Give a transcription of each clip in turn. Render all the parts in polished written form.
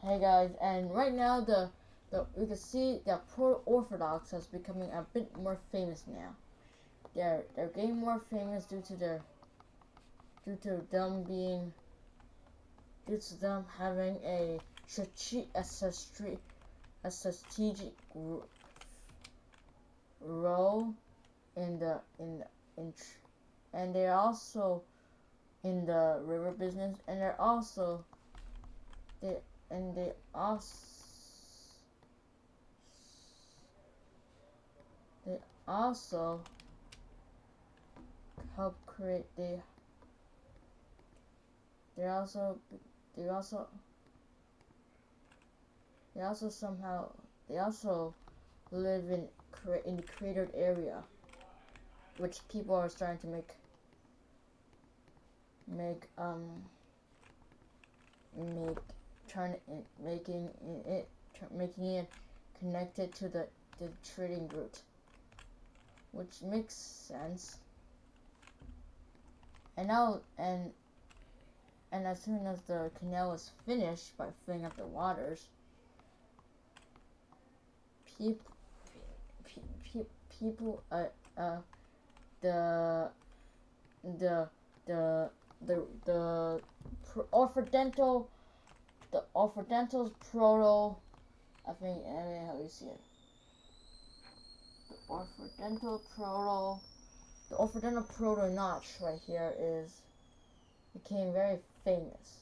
Hey guys, and right now we can see that Orthodox is becoming a bit more famous now. They're getting more famous due to them being due to them having a strategic role in the in and they're also in the river business, and they they also help create they also they also they also somehow they also live in the cratered area, which people are starting to make make turn it making it connected to the trading route, which makes sense. And now and as soon as the canal is finished by filling up the waters, people people the the the Occidental the Occidental's proto I mean how you see it the Occidental proto notch right here became very famous.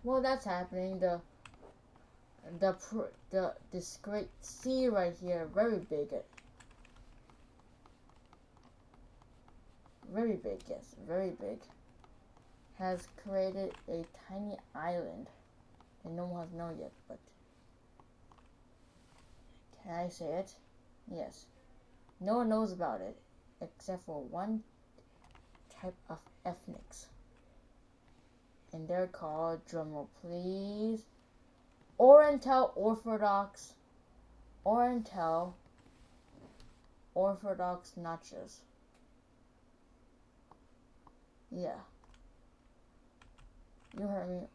Well, that's happening. This great sea right here, very big, yes, very big, has created a tiny island that no one has known yet. But can I say it? Yes, no one knows about it except for one type of ethnics, and they're called, drumroll please, Oriental Orthodox notches. Yeah, you heard me.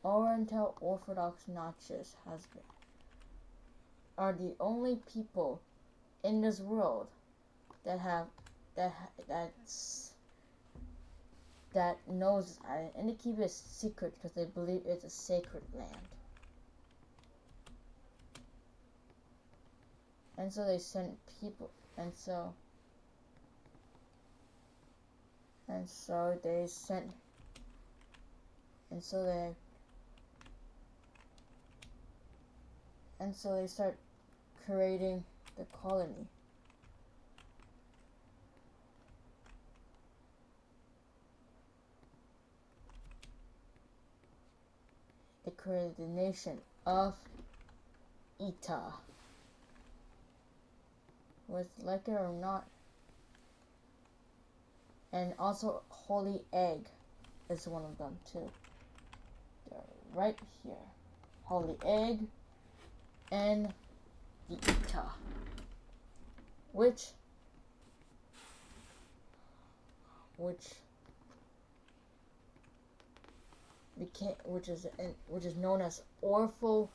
Oriental Orthodox notches are the only people in this world that have that knows this island, and they keep it a secret because they believe it's a sacred land. And so they sent people, and so they sent, and so they start creating the colony. They created the nation of Ita. With like it or not. And also Holy Egg is one of them too. They're right here. Holy Egg and the Ita. Which is known as Orphantel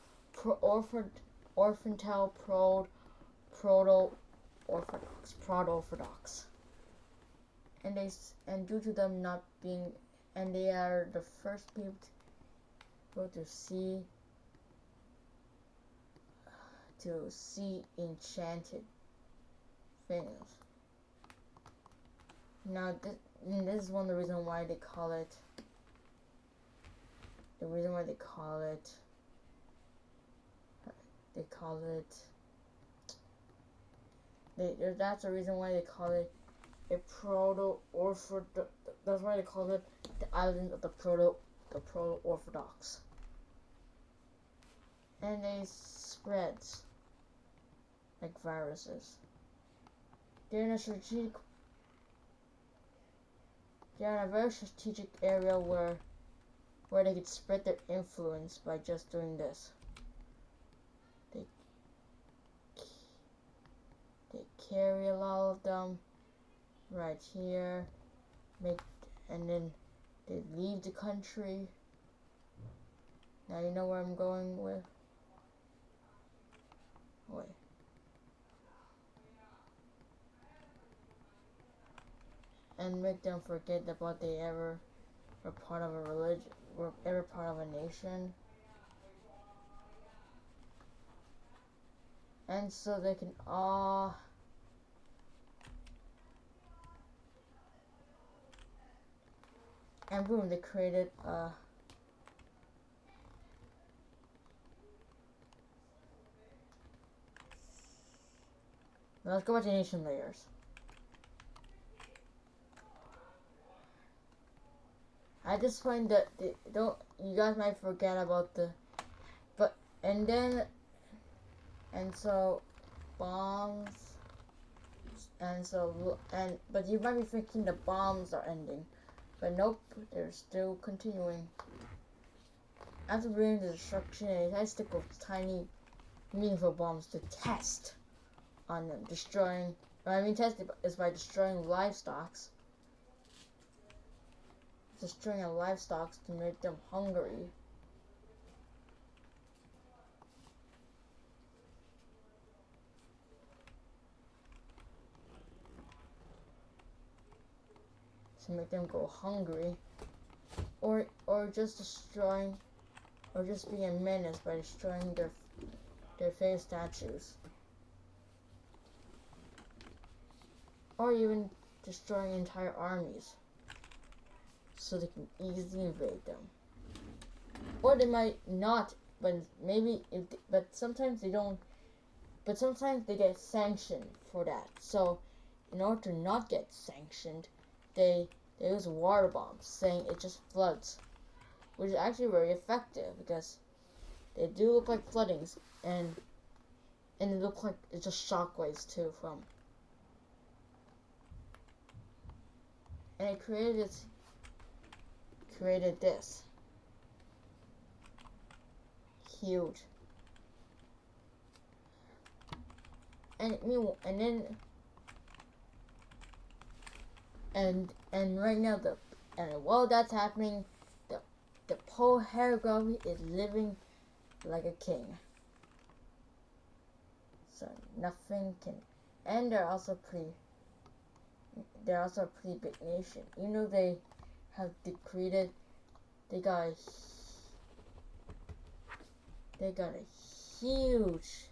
Proto-Orthodox, and due to them not being, and they are the first people to see enchanted things. Now this is one of the reasons why they call it. The reason why they call it. That's the reason why they call it a proto-orthodox. That's why they call it the island of the proto-orthodox. And they spread like viruses. They're in a very strategic area where they could spread their influence by just doing this. They carry a lot of them right here, and then they leave the country. Now you know where I'm going with. Wait. And make them forget about they ever were part of a religion, were ever part of a nation. And so they can all and boom, they created now let's go back to nation layers. At this point, don't you guys might forget about the, but and then and so bombs but you might be thinking the bombs are ending, but nope, they're still continuing. After bringing the destruction, they had to stick with tiny, meaningful bombs to test on them, destroying. What I mean, test is by destroying livestock. Destroying their livestock to make them hungry. To make them go hungry, or just destroying, or just being a menace by destroying their favorite statues, or even destroying entire armies, so they can easily invade them. Or they might not, but but sometimes they don't. But sometimes they get sanctioned for that. So, in order to not get sanctioned, they use water bombs, saying it just floods, which is actually very effective because they do look like floodings, and it looks like it's just shockwaves too from. And it created this huge, and right now while that's happening, the Pole Hieroglyphy is living like a king. So nothing can, and they're also a pretty big nation. You know they have decreed. They got a huge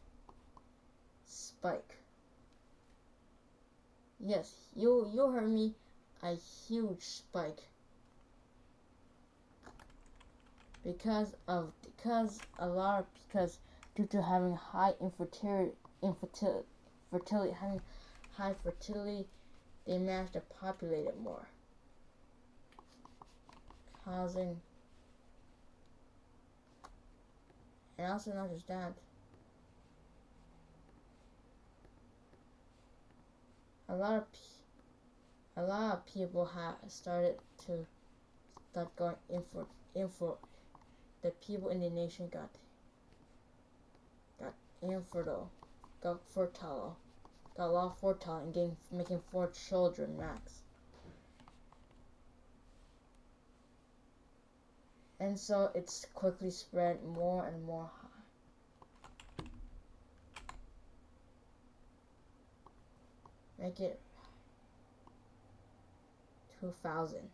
spike. Yes, you heard me. A huge spike. Because due to having high fertility, they managed to populate it more, causing. And also not just that, a lot of people have started to start going infertile. The people in the nation got infertile, got a lot fertile, and making 4 children max. And so it's quickly spread more and more high. Make it 2,000.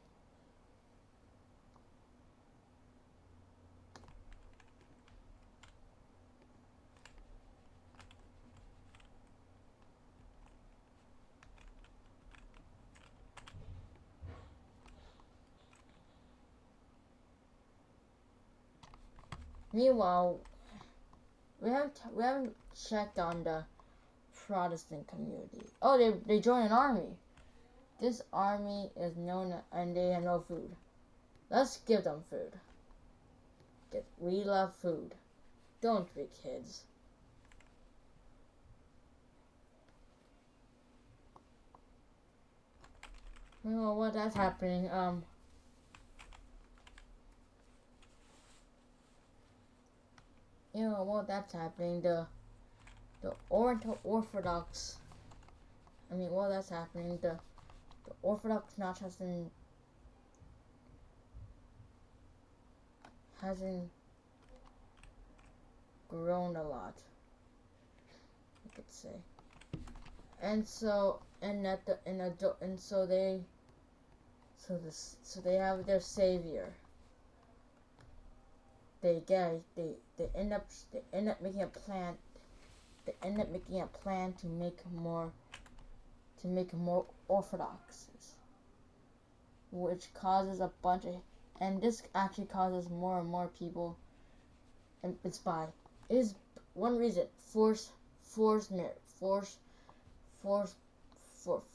Meanwhile, we haven't checked on the Protestant community. Oh, they joined an army. This army is known, and they have no food. Let's give them food. We love food, don't we, kids? Well, what that's happening, while that's happening, the Orthodox. While that's happening, the Orthodox not just in hasn't grown a lot, you could say. And so and at the in adult and so they so they have their savior. They end up making a plan. They end up making a plan to make more orthodoxes, which causes a bunch of, and this actually causes more and more people. And it's by is one reason force force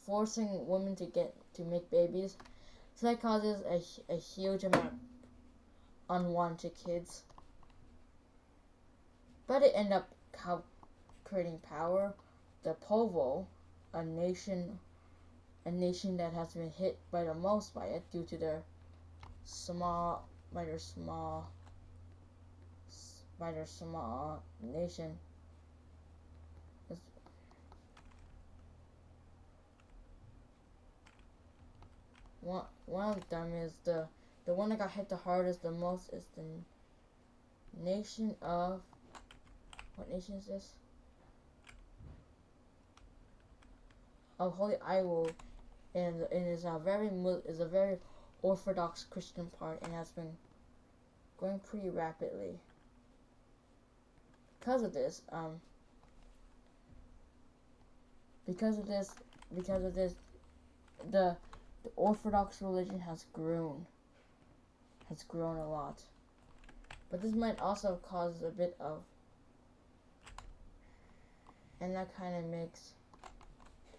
forcing women to make babies. So that causes a huge amount of unwanted kids. But it ended up creating power. The Povo, a nation that has been hit by the most by it due to their small nation. One of them is the one that got hit the hardest the most is the nation of, what nation is this? Of Holy Iwo, and it is a very Orthodox Christian part and has been growing pretty rapidly. Because of this, the Orthodox religion has grown a lot. But this might also cause a bit of, and that kind of makes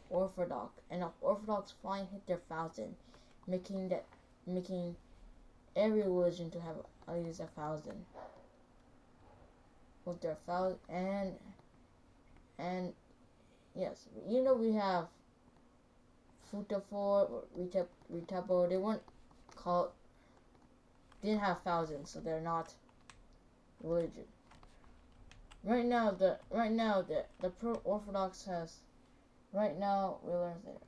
Orthodox finally hit their 1,000, making every religion to have at least 1,000. With their 1,000 and yes, we have Futafor, Ritapo. Didn't have 1,000, so they're not religion. Right now the pro Orthodox has. Right now we learn that